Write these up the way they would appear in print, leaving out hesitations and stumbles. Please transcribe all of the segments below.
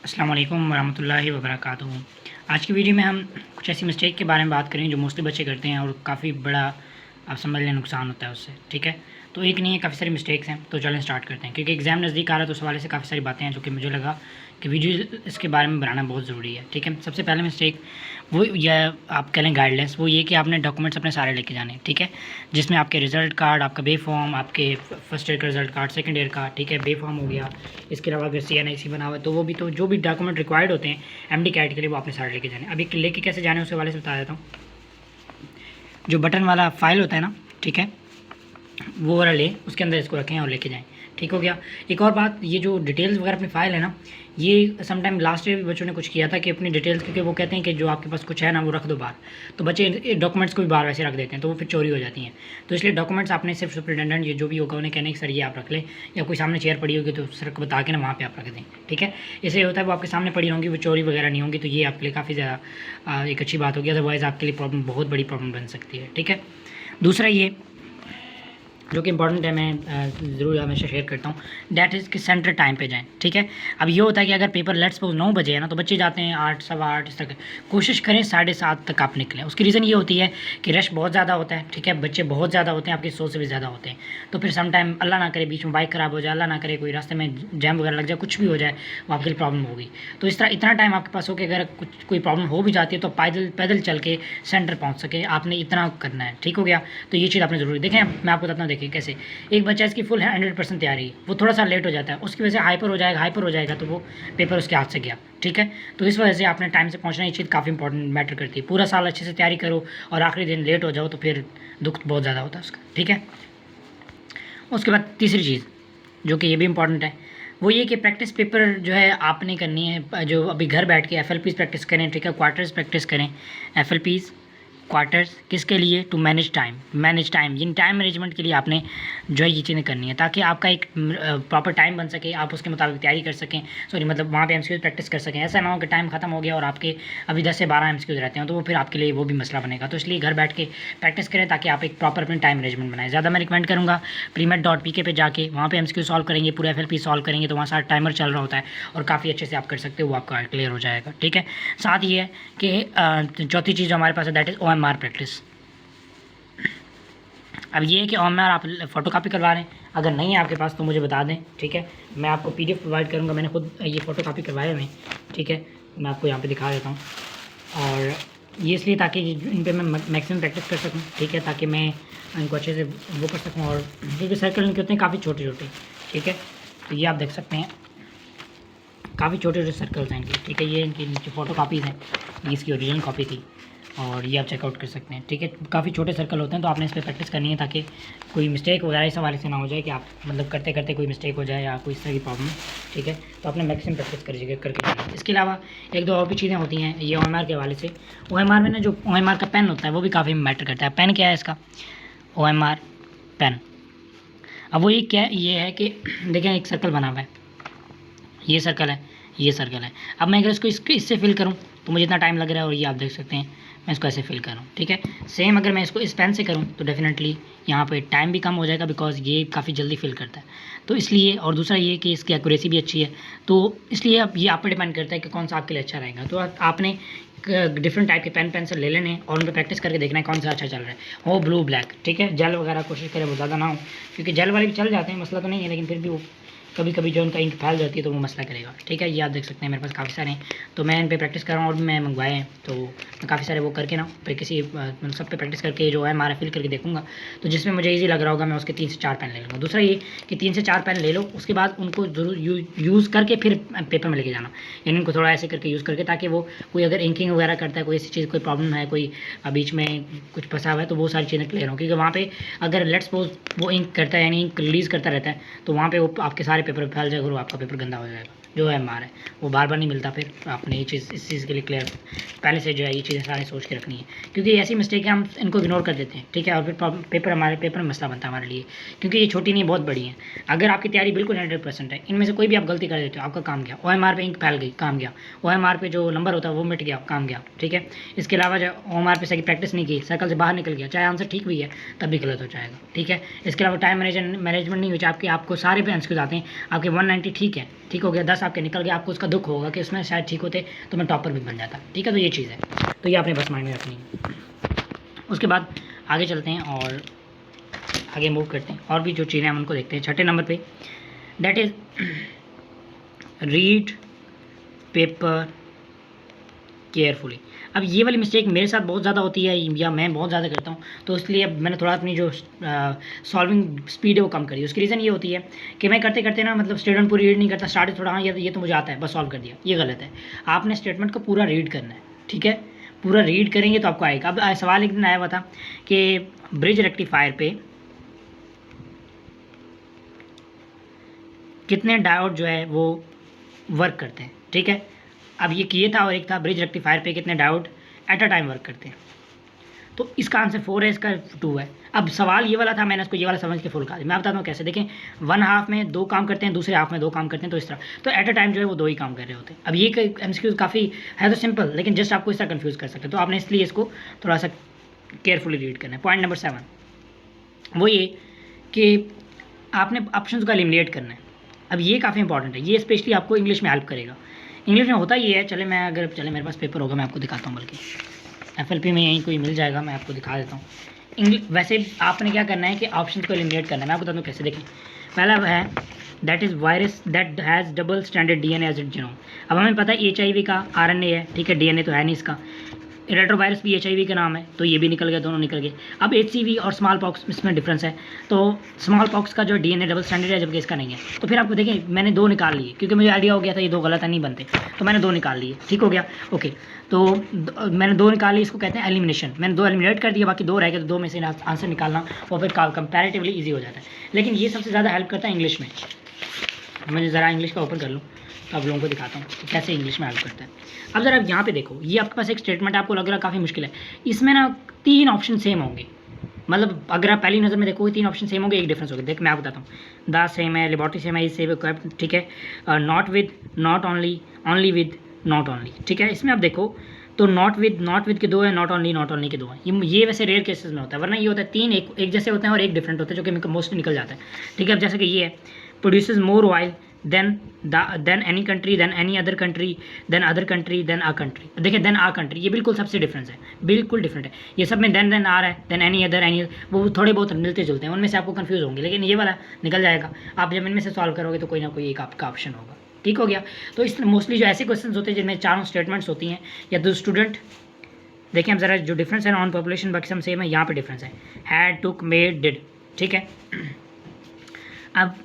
अस्सलाम वालेकुम वरहमतुल्लाहि वबरकातुहू। आज की वीडियो में हम कुछ ऐसी मिस्टेक के बारे में बात करेंगे जो मोस्टली बच्चे करते हैं और काफ़ी बड़ा आप समझ लें नुकसान होता है उससे। ठीक है, तो एक नहीं है, काफ़ी सारी मिस्टेक्स हैं। तो चलें स्टार्ट करते हैं, क्योंकि एग्ज़ाम नज़दीक आ रहा है तो उस हवाले से काफ़ी सारी बातें हैं जो कि मुझे लगा कि वीडियो इसके बारे में बनाना बहुत ज़रूरी है। ठीक है, सबसे पहले मिस्टेक वो या आप कह लें गाइडलाइंस, वो ये कि आपने डॉक्यूमेंट्स अपने सारे लेके जाने हैं। ठीक है, जिसमें आपके रिज़ल्ट कार्ड, आपका बे फॉर्म, आपके फर्स्ट ईयर का रिज़ल्ट कार्ड, सेकंड ईयर का, ठीक है, बे फॉर्म हो गया। इसके अलावा अगर CNIC बना हुआ है तो वो भी, तो जो भी डॉक्यूमेंट रिक्वायर्ड होते हैं MD कैट के लिए, वो आपने सारे लेके जाने। अब ये लेके कैसे जाने उसके वाले से बता देता हूँ। जो बटन वाला फाइल होता है ना, ठीक है, वो वाला ले, उसके अंदर इसको रखें और लेके जाएं। ठीक हो गया। एक और बात, ये जो डिटेल्स वगैरह अपनी फ़ाइल है ना, ये समटाइम लास्ट ईयर बच्चों ने कुछ किया था कि अपनी डिटेल्स, क्योंकि वो कहते हैं कि जो आपके पास कुछ है ना वो रख दो बाहर, तो बच्चे डॉक्यूमेंट्स को भी बाहर वैसे रख देते हैं, तो वो फिर चोरी हो जाती हैं। तो इसलिए डॉक्यूमेंट्स आपने सिर्फ सुपरिटेंडेंट ये जो भी होगा उन्हें कहने कि सर ये आप रख लें, या कोई सामने चेयर पड़ी होगी तो सर को बता के ना वहाँ पर आप रख दें। ठीक है, इससे होता है वो आपके सामने पड़ी होंगी, वो चोरी वगैरह नहीं होंगी, तो ये आपके लिए काफ़ी ज़्यादा एक अच्छी बात होगी। अदरवाइज़ आपके लिए प्रॉब्लम, बहुत बड़ी प्रॉब्लम बन सकती है। ठीक है, दूसरा ये जो कि इंपॉर्टेंट है, मैं ज़रूर हमेशा शेयर करता हूँ, डैट इज़ कि सेंटर टाइम पे जाएं। ठीक है, अब ये होता है कि अगर पेपर लेट्स सपोज 9 बजे है ना, तो बच्चे जाते हैं 8, सवा 8 इस तक। कोशिश करें 7:30 तक आप निकलें। उसकी रीज़न ये होती है कि रश बहुत ज़्यादा होता है। ठीक है, बच्चे बहुत ज़्यादा होते हैं, आपकी सोच से भी ज़्यादा होते हैं। तो फिर सम टाइम अल्लाह ना करे बीच में बाइक ख़राब हो जाए, अल्लाह ना करे कोई रास्ते में जैम वगैरह लग जाए, कुछ भी हो जाए, वो आपके लिए प्रॉब्लम होगी। तो इस तरह इतना टाइम आपके पास हो कि अगर कुछ कोई प्रॉब्लम हो भी जाती है तो पैदल पैदल चल के सेंटर पहुँच सके, आपने इतना करना है। ठीक हो गया, तो ये चीज़ आपने ज़रूरी देखें। मैं आपको बताता हूँ, देखिए कैसे एक बच्चा इसकी फुल 100% तैयारी है, वो थोड़ा सा लेट हो जाता है, उसकी वजह से हाइपर हो जाएगा तो वो पेपर उसके हाथ से गया। ठीक है, तो इस वजह से आपने टाइम से पहुंचना, ये चीज़ काफ़ी इंपॉर्टेंट मैटर करती है। पूरा साल अच्छे से तैयारी करो और आखिरी दिन लेट हो जाओ तो फिर दुख बहुत ज़्यादा होता है उसका। ठीक है, उसके बाद तीसरी चीज़ जो कि ये भी इंपॉर्टेंट है, वो ये कि प्रैक्टिस पेपर जो है आपने करनी है, जो अभी घर बैठ के FLPs प्रैक्टिस करें। ठीक है, क्वार्टर्स प्रैक्टिस करें, FLPs क्वार्टर्स किसके लिए, to manage time in time management के लिए आपने जो है ये चीज़ें करनी है, ताकि आपका एक प्रॉपर टाइम बन सके, आप उसके मुताबिक तैयारी कर सकें। सॉरी, मतलब वहाँ पे MCQs प्रैक्टिस कर सकें। ऐसा ना हो कि टाइम खत्म हो गया और आपके अभी 10 से 12 MCQs रहते हैं, तो वो फिर आपके लिए वो भी मसला बनेगा। तो इसलिए घर बैठ के प्रैक्टिस करें ताकि आप एक प्रॉपर अपनी टाइम मैनेजमेंट बनाएं। ज़्यादा मैं रिकमेंड करूँगा premet.pk पे जाके, वहाँ पे MCQ सॉल्व करेंगे, पूरा FLP सॉल्व करेंगे, तो वहाँ सारा टाइमर चल रहा होता है और काफ़ी अच्छे से आप कर सकते हो, वो आपका क्लियर हो जाएगा। ठीक है, साथ ये है कि चौथी चीज़ जो हमारे पास है दैट इज़ OMR प्रैक्टिस। अब ये है कि OMR आप फ़ोटो कापी करवा रहे हैं, अगर नहीं है आपके पास तो मुझे बता दें। ठीक है, मैं आपको PDF प्रोवाइड करूँगा, मैंने खुद ये फ़ोटो कापी करवाए हुए हैं। ठीक है, मैं आपको यहाँ पे दिखा देता हूँ, और ये इसलिए ताकि इन पे मैं मैक्सिमम प्रैक्टिस कर सकूँ। ठीक है, ताकि मैं इनको अच्छे से वो कर सकूँ, और क्योंकि सर्कल इनके होते हैं काफ़ी छोटे छोटे। ठीक है, तो ये आप देख सकते हैं काफ़ी छोटे छोटे सर्कल्स हैं इनके। ठीक है, ये इनकी नीचे फ़ोटो कापीज़ हैं, ये इसकी ओरिजिनल कॉपी थी और ये आप चेकआउट कर सकते हैं। ठीक है, काफ़ी छोटे सर्कल होते हैं, तो आपने इस पर प्रैक्टिस करनी है ताकि कोई मिस्टेक वगैरह इस हवाले से ना हो जाए कि आप मतलब करते करते कोई मिस्टेक हो जाए या कोई इस तरह की प्रॉब्लम। ठीक है, तो आपने मैक्सिमम प्रैक्टिस करके जाइए। इसके अलावा एक दो और भी चीज़ें होती हैं ये OMR के हवाले से। OMR में ना जो OMR का पेन होता है वो भी काफ़ी मैटर करता है। पेन क्या है इसका, OMR पेन। अब वो ये है कि देखें एक सर्कल बना हुआ है, ये सर्कल है, ये सर्कल है। अब मैं अगर इसको इससे फिल करूँ तो मुझे इतना टाइम लग रहा है, और ये आप देख सकते हैं मैं इसको ऐसे फिल कर रहा हूँ। ठीक है, सेम अगर मैं इसको इस पेन से करूँ तो डेफिनेटली यहाँ पे टाइम भी कम हो जाएगा, बिकॉज ये काफ़ी जल्दी फिल करता है। तो इसलिए, और दूसरा ये कि इसकी एक्यूरेसी भी अच्छी है, तो इसलिए अब ये आप पर डिपेंड करता है कि कौन सा आपके लिए अच्छा रहेगा। तो आपने डिफरेंट टाइप के पेन पेंसिल ले लेने और उन पर प्रैक्टिस करके देखना है कौन सा अच्छा चल रहा है, हो ब्लू ब्लैक। ठीक है, जेल वगैरह कोशिश करें वो ज़्यादा ना हो, क्योंकि जेल वाले भी चल जाते हैं, मसला तो नहीं है, लेकिन फिर भी वो कभी कभी जो उनका इंक फैल जाती है तो वो मसला करेगा। ठीक है, ये आप देख सकते हैं मेरे पास काफ़ी सारे हैं, तो मैं इन पे प्रैक्टिस कर रहा हूँ, और भी मैं मंगवाए हैं, तो मैं काफ़ी सारे वो करके ना फिर किसी मतलब सब पे प्रैक्टिस करके जो है हमारा फिल करके देखूँगा, तो जिसमें मुझे ईजी लग रहा होगा मैं उसके 3 से 4 पेन ले लूँगा। दूसरा ये कि 3 से 4 पेन ले लो, उसके बाद उनको ज़रूर यूज़ करके फिर पेपर में लेके जाना, यानी उनको थोड़ा ऐसे करके यूज़ करके, ताकि वो कोई अगर इंकिंग वगैरह करता है, कोई ऐसी चीज़ कोई प्रॉब्लम है, कोई बीच में कुछ फंसा हुआ है, तो वो सारी चीज़ें क्लियर हो, क्योंकि वहाँ पे अगर लेट्स सपोज वो इंक करता है, यानी इंक रिलीज़ करता रहता है, तो वहाँ पे वो आपके सारे पेपर फैल जाएगा और आपका पेपर गंदा हो जाएगा। जो OMR है वो बार बार नहीं मिलता, फिर आपने ये चीज़ इस चीज़ के लिए क्लियर पहले से जो है ये चीज़ें सारी सोच के रखनी है, क्योंकि ऐसी मिस्टेक है हम इनको इग्नोर कर देते हैं। ठीक है, और फिर पेपर में मसला बनता है हमारे लिए, क्योंकि ये छोटी नहीं बहुत बड़ी है। अगर आपकी तैयारी बिल्कुल 100% है, इनमें से कोई भी आप गलती कर देते हो, आपका काम गया। OMR पे इंक फैल गई, काम गया। OMR पे जो नंबर होता है वो मिट गया, काम गया। ठीक है, इसके अलावा जो OMR पे सही प्रैक्टिस नहीं की, सर्कल से बाहर निकल गया, चाहे आंसर ठीक भी है तब भी गलत हो जाएगा। ठीक है, इसके अलावा टाइम मैनेजमेंट नहीं हुई, आपको सारे पे MCQs आते हैं आपके 190 ठीक है, ठीक हो गया, 10 आपके निकल गया, आपको उसका दुख होगा कि उसमें शायद ठीक होते तो मैं टॉपर भी बन जाता, ठीक है। तो ये चीज़ है, तो ये आपने बस माइंड में रखनी है। उसके बाद आगे चलते हैं और आगे मूव करते हैं, और भी जो चीज़ें हम उनको देखते हैं। छठे नंबर पे that is read paper carefully. अब ये वाली मिस्टेक मेरे साथ बहुत ज़्यादा होती है, या मैं बहुत ज़्यादा करता हूँ, तो इसलिए अब मैंने थोड़ा अपनी जो सॉल्विंग स्पीड है वो कम करी। उसकी रीज़न ये होती है कि मैं करते करते ना, मतलब स्टेटमेंट पूरी रीड नहीं करता, स्टार्ट थोड़ा हाँ ये तो मुझे आता है, बस सॉल्व कर दिया। ये गलत है, आपने स्टेटमेंट को पूरा रीड करना है, ठीक है। पूरा रीड करेंगे तो आपको आएगा। अब सवाल एक दिन आया हुआ था कि ब्रिज रेक्टिफायर पे कितने डायोड जो है वो वर्क करते हैं, ठीक है। अब ये किए था, और एक था ब्रिज रेक्टिफायर पे कितने diode at a time work करते हैं। तो इसका आंसर 4 है, इसका 2 है। अब सवाल ये वाला था, मैंने इसको ये वाला समझ के फुल कहा। मैं बताता हूँ कैसे। देखें, वन हाफ में 2 काम करते हैं, दूसरे हाफ में 2 काम करते हैं, तो इस तरह, तो एट अ टाइम जो है वो 2 ही काम कर रहे होते हैं। अब ये MCQ काफ़ी है तो सिंपल, लेकिन जस्ट आपको इस तरह कन्फ्यूज़ कर सकते हैं, तो आपने इसलिए इसको थोड़ा सा केयरफुली रीड करना है। पॉइंट नंबर 7 वो ये कि आपने ऑप्शंस को एलिमिनेट करना है। अब ये काफ़ी इंपॉर्टेंट है, ये स्पेशली आपको इंग्लिश में हेल्प करेगा। इंग्लिश में होता ये है, चले मेरे पास पेपर होगा मैं आपको दिखाता हूँ, बल्कि FLP में यहीं कोई मिल जाएगा, मैं आपको दिखा देता हूँ। वैसे आपने क्या करना है कि ऑप्शंस को एलिमिनेट करना है। मैं आपको बताता हूँ कैसे। देखें, पहला है that is virus that has double standard DNA as it genome. अब हमें पता है HIV का RNA है, ठीक है, DNA तो है नहीं इसका। रेट्रोवायरस भी HIV का नाम है, तो ये भी निकल गया, दोनों निकल गए। अब HCV और स्मॉल पॉक्स इसमें डिफरेंस है, तो स्मॉल पॉक्स का जो DNA डबल स्टैंडर्ड है, जबकि इसका नहीं है। तो फिर आपको देखें, मैंने 2 निकाल लिए, क्योंकि मुझे आइडिया हो गया था ये 2 गलत है, नहीं बनते, तो मैंने 2 निकाल लिए, ठीक हो गया, ओके। तो मैंने 2 निकाल लिए, इसको कहते हैं एलिमिनेशन। मैंने 2 एलिमिनेट कर दिया, बाकी 2 रह गए, तो 2 में से आंसर निकालना और फिर कंपैरेटिवली ईजी हो जाता है। लेकिन ये सबसे ज़्यादा हेल्प करता है इंग्लिश में। मैं ज़रा इंग्लिश का ओपन कर लूँ तो आप लोगों को दिखाता हूँ कि कैसे इंग्लिश में हेल्प करता है। अब ज़रा यहाँ पे देखो, ये आपके पास एक स्टेटमेंट है, आपको लग रहा काफ़ी मुश्किल है। इसमें ना 3 ऑप्शन सेम होंगे, मतलब अगर आप पहली नज़र में देखोगे 3 ऑप्शन सेम होंगे, एक डिफरेंस होगा। देख मैं आपको बताता हूँ, द सेम है, लेबॉरेटरी सेम है, इज सेम है, ठीक है, not with, not only, only with, not only, ठीक है। इसमें आप देखो तो नॉट विद के 2 है, नॉट ओनली के 2 हैं। ये वैसे रेयर केसेस में होता है, वरना ये होता है 3 एक जैसे होते हैं और एक डिफरेंट होता है, जो कि मोस्टली निकल जाता है, ठीक है। अब जैसे कि ये है, produces more oil than any country, than any other country, than other country, than a country. देखिए देन आ कंट्री, ये बिल्कुल सबसे डिफरेंस है, बिल्कुल डिफरेंट है। ये सब में देन आ रहा है, देन एनी अदर, वो थोड़े बहुत मिलते जुलते हैं, उनमें से आपको कंफ्यूज होंगे, लेकिन ये वाला निकल जाएगा। आप जब इनमें से सॉल्व करोगे तो कोई ना कोई एक आपका ऑप्शन होगा, ठीक हो गया। तो इस मोस्टली जो ऐसे क्वेश्चन होते हैं जिनमें 4 स्टेटमेंट्स होती हैं, या दो स्टूडेंट, देखिए हम ज़रा जो डिफरेंस है ऑन पॉपुलेशन बाकी सब सेम है, यहाँ पे डिफरेंस है, हैड, टुक, मेड, डिड, ठीक है। अब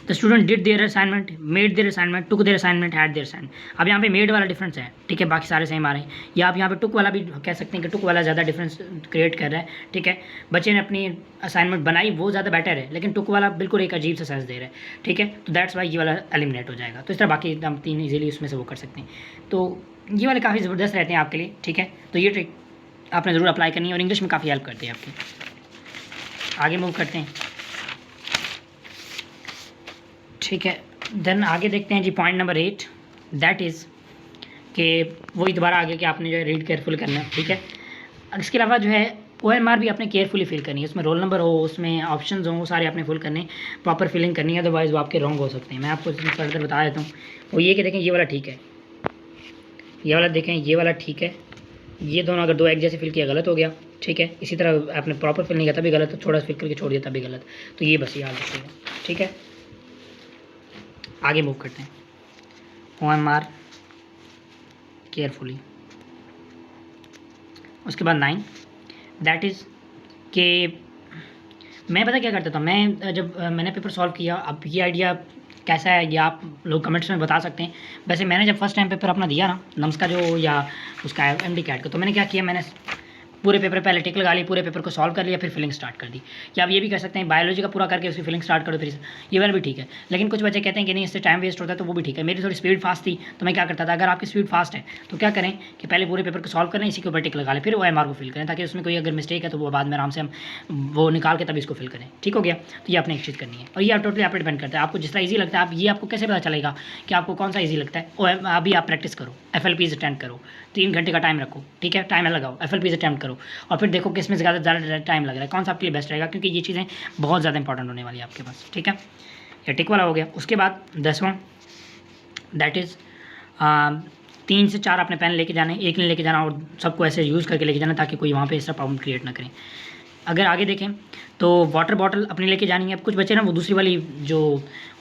the student did their assignment, made their assignment, took their assignment, had their assignment. अब यहाँ पे मेड वाला डिफरेंस है, ठीक है, बाकी सारे सेम आ रहे हैं। या आप यहाँ पे टुक वाला भी कह सकते हैं कि टुक वाला ज़्यादा डिफरेंस क्रिएट कर रहा है, ठीक है। बच्चे ने अपनी असाइनमेंट बनाई, वो ज़्यादा बेटर है, लेकिन टुक वाला बिल्कुल एक अजीब सा सेंस दे रहा है, ठीक है। तो दैट्स वाई ये वाला एलिमिनेट हो जाएगा। तो इस तरह बाकी हम 3 ईजिली उसमें से वो कर सकते हैं। तो ये वाले काफ़ी ज़बरदस्त रहते हैं आपके लिए, ठीक है। तो ये ट्रिक आपने ज़रूर अप्लाई करनी है, और इंग्लिश में काफ़ी हेल्प करते हैं आपकी। आगे मूव करते हैं, ठीक है। देन आगे देखते हैं जी, पॉइंट नंबर 8 दैट इज़ कि वही दोबारा आगे कि आपने जो है रीड केयरफुल करना है, ठीक है। इसके अलावा जो है OMR भी आपने केयरफुली फिल करनी है, उसमें रोल नंबर हो, उसमें ऑप्शंस हों, वो सारे आपने फुल करने, प्रॉपर फिलिंग करनी है, अदरवाइज वो आपके रॉन्ग हो सकते हैं। मैं आपको फर्दर बता देता हूँ। वो ये कि देखें ये वाला ठीक है, ये वाला देखें, ये वाला ठीक है, ये दोनों अगर 2 एक जैसे फिल किया गलत हो गया, ठीक है। इसी तरह आपने प्रॉपर फिल नहीं किया तभी गलत, थोड़ा फिल करके छोड़ दिया तभी गलत। तो ये बस याद रखिएगा, ठीक है। आगे मूव करते हैं, OMR केयरफुली। उसके बाद 9 दैट इज़ कि मैं पता क्या करता था, मैं जब मैंने पेपर सॉल्व किया, अब ये आइडिया कैसा है ये आप लोग कमेंट्स में बता सकते हैं। वैसे मैंने जब फर्स्ट टाइम पेपर अपना दिया ना, नम्स का जो या उसका MD कैट का, तो मैंने क्या किया, मैंने पूरे पेपर पहले टिक लगा ली, पूरे पेपर को सॉल्व कर लिया, फिर फिलिंग स्टार्ट कर दी। या आप ये भी कर सकते हैं बायोलॉजी का पूरा करके उसकी फिलिंग स्टार्ट करो, फिर ये वाला भी ठीक है। लेकिन कुछ बच्चे कहते हैं कि नहीं इससे टाइम वेस्ट होता है, तो वो भी ठीक है। मेरी थोड़ी स्पीड फास्ट थी, तो मैं क्या करता था, अगर आपकी स्पीड फास्ट है तो क्या करें कि पहले पूरे पेपर को सॉल्व करें, इसी के ऊपर टिक लगा लें, फिर OMR को फिल करें, ताकि उसमें कोई अगर मिस्टेक है तो वो बाद में आराम से हम वो निकाल के तब इसको फिल करें, ठीक हो गया। तो ये आपने एक चीज़ करनी है, और ये आप टोटली आप पे डिपेंड करता है, आपको जिस तरह ईजी लगता है। आप ये आपको कैसे पता चलेगा कि आपको कौन सा ईजी लगता है। अभी आप प्रैक्टिस करो, FLPs अटेम्प्ट करो, 3 घंटे का टाइम रखो, ठीक है, टाइमर लगाओ, FLPs अटेम्प्ट करो, और फिर देखो किस में ज़्यादा टाइम लग रहा है, कौन सा आपके लिए बेस्ट रहेगा, क्योंकि ये चीज़ें बहुत ज़्यादा इंपॉर्टेंट होने वाली है आपके पास, ठीक है। या टिक वाला हो गया। उसके बाद 10वां दैट इज़ 3 से 4 अपने पेन लेके जाने, एक नहीं लेके जाना और सबको ऐसे यूज़ करके लेके जाना ताकि कोई वहाँ पे ऐसा प्रॉब्लम क्रिएट ना करें। अगर आगे देखें तो वाटर बॉटल अपनी लेके जानी है। अब कुछ बच्चे ना वो दूसरी वाली जो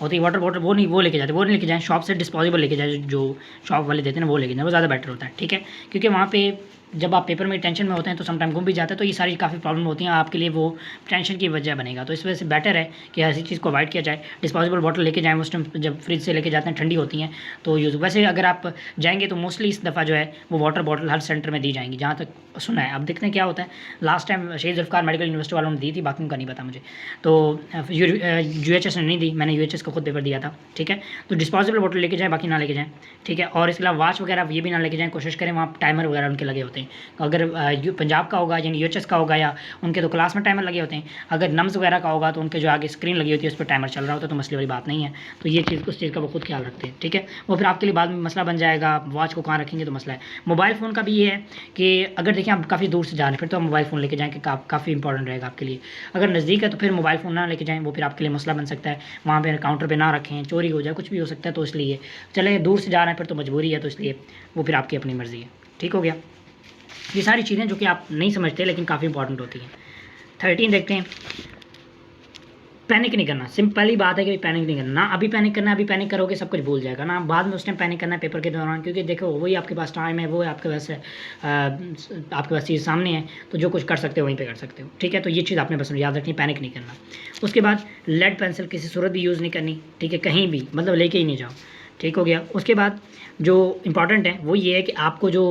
होती है वाटर बॉटल वो नहीं लेके जाते, वो नहीं लेके जाएँ, शॉप से डिस्पोजेबल लेके जाए, जो शॉप वाले देते हैं ना वो लेके जाएँ, वो ज़्यादा बेटर होता है, ठीक है। क्योंकि वहाँ पे जब आप पेपर में टेंशन में होते हैं तो समटाइम गुम भी जाता है, तो ये सारी काफ़ी प्रॉब्लम होती हैं, आपके लिए वो टेंशन की वजह बनेगा। तो इस वजह से बेटर है कि ऐसी चीज़ को अवॉइड किया जाए। डिस्पोजेबल बॉटल लेके जाएँ, उस टाइम जब फ्रिज से लेके जाते हैं ठंडी होती हैं तो यूज़। वैसे अगर आप जाएंगे तो मोस्टली इस दफ़ा जो है वो वाटर बॉटल हर सेंटर में दी जाएंगी, जहाँ तक सुना है। अब देखते हैं क्या होता है। लास्ट टाइम शहीद जुल्फ़िकार मेडिकल यूनिवर्सिटी वालों ने दी थी, बाकी उनका नहीं पता मुझे। तो UHS ने नहीं दी, मैंने UHS का खुद पेपर दिया था, ठीक है। तो डिस्पोजेबल बॉटल लेके जाएँ, बाकी ना लेके जाएँ, ठीक है। और इसके अलावा वॉच वगैरह ये भी ना लेके जाएँ, कोशिश करें वहाँ टाइमर वगैरह उनके लगे होते हैं। अगर पंजाब का होगा यानी UHS का होगा या उनके तो क्लास में टाइमर लगे होते हैं। अगर नम्स वगैरह का होगा तो उनके जो आगे स्क्रीन लगी होती है उस पर टाइमर चल रहा होता है, तो मसले वाली बात नहीं है। तो ये चीज़ उस चीज़ का वो खुद ख्याल रखते हैं, ठीक है। वो फिर आपके लिए बाद में मसला बन जाएगा, आप वॉच को कहाँ रखेंगे तो मसला है। मोबाइल फ़ोन का भी ये है कि अगर देखिए आप काफ़ी दूर से जा रहे हैं फिर तो आप मोबाइल फ़ोन लेके जाएँ कि काफ़ी इंपॉर्टेंट रहेगा आपके लिए। अगर नज़दीक है तो फिर मोबाइल फ़ोन ना लेके जाएँ, वो फिर आपके लिए मसला बन सकता है। वहाँ पे काउंटर पे ना रखें, चोरी हो जाए, कुछ भी हो सकता है। तो इसलिए चले दूर से जा रहे हैं फिर तो मजबूरी है, तो इसलिए वो फिर आपकी अपनी मर्ज़ी है, ठीक हो गया। ये सारी चीज़ें जो कि आप नहीं समझते लेकिन काफ़ी इंपॉर्टेंट होती हैं। 13 देखते हैं। पैनिक नहीं करना, सिंपल ही बात है कि पैनिक नहीं करना। ना अभी पैनिक करना है, अभी पैनिक करोगे सब कुछ भूल जाएगा ना, बाद में उस टाइम पैनिक करना है पेपर के दौरान, क्योंकि देखो वही आपके पास टाइम है, वो है आपके पास आपके पास चीज़ सामने है, तो जो कुछ कर सकते हो वहीं पे कर सकते हो, ठीक है। तो ये चीज़ आपने बस याद रखनी, पैनिक नहीं करना। उसके बाद लेड पेंसिल किसी सूरत भी यूज़ नहीं करनी, ठीक है, कहीं भी, मतलब लेके ही नहीं जाओ, ठीक हो गया। उसके बाद जो इम्पॉर्टेंट है वो ये है कि आपको जो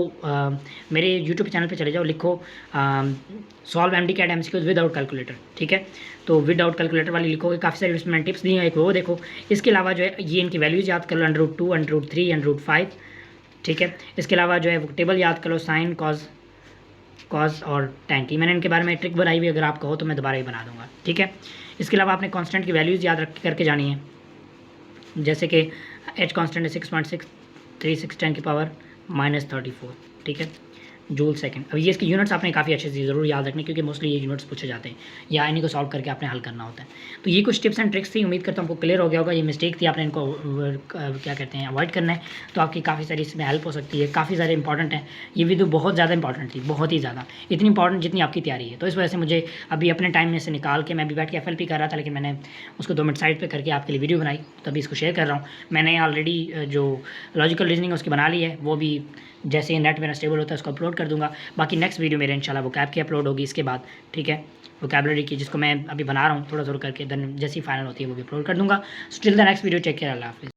मेरे यूट्यूब चैनल पे चले जाओ, लिखो solve MD-CAT MCQs without calculator, ठीक है। तो विदाउट कैलकुलेटर वाली लिखोगे, काफ़ी सारी उसमें टिप्स दी हैं, एक वो देखो। इसके अलावा जो है ये इनकी वैल्यूज़ याद कर लो, √2, √3, √5, ठीक है। इसके अलावा जो है वो टेबल याद कर लो, साइन, कॉज और tan की। मैंने इनके बारे में ट्रिक बनाई हुई, अगर आप कहो तो मैं दोबारा ही बना दूँगा, ठीक है। इसके अलावा आपने कॉन्स्टेंट की वैल्यूज़ याद रख करके जानी है, जैसे कि H कॉन्स्टेंट है 6.636 10 की पावर -34, ठीक है, जूल सेकंड। अब ये इसकी यूनिट्स आपने काफ़ी अच्छे से ज़रूर याद रखनी, क्योंकि मोस्टली ये यूनिट्स पूछे जाते हैं या इन्हीं को सॉल्व करके आपने हल करना होता है। तो ये कुछ टिप्स एंड ट्रिक्स थी, उम्मीद करता हूँ आपको क्लियर हो गया होगा। ये मिस्टेक थी, आपने इनको क्या कहते हैं अवॉइड करना है, तो आपकी काफ़ी सारी इसमें हेल्प हो सकती है। काफ़ी सारे इंपॉर्टेंट है, ये वीडियो बहुत ज़्यादा इंपॉर्टेंट थी, बहुत ही ज़्यादा, इतनी इंपॉर्टेंट जितनी आपकी तैयारी है। तो इस वजह से मुझे अभी अपने टाइम में से निकाल के, मैं भी बैठ के FLP कर रहा था, लेकिन मैंने उसको 2 मिनट साइड पर करके आपके लिए वीडियो बनाई, तभी इसको शेयर कर रहा हूँ। मैंने ऑलरेडी जो लॉजिकल रीजनिंग है उसकी बना ली है, वो भी जैसे ही नेट मेरा स्टेबल होता है उसको अपलोड कर दूंगा। बाकी नेक्स्ट वीडियो मेरे इंशाल्लाह वोकैब की अपलोड होगी इसके बाद, ठीक है, वोकैबलरी की, जिसको मैं अभी बना रहा हूँ थोड़ा थोड़ा करके, देन जैसी फाइनल होती है वो भी अपलोड कर दूंगा। Still the next video, take care, अल्लाह हाफिज़।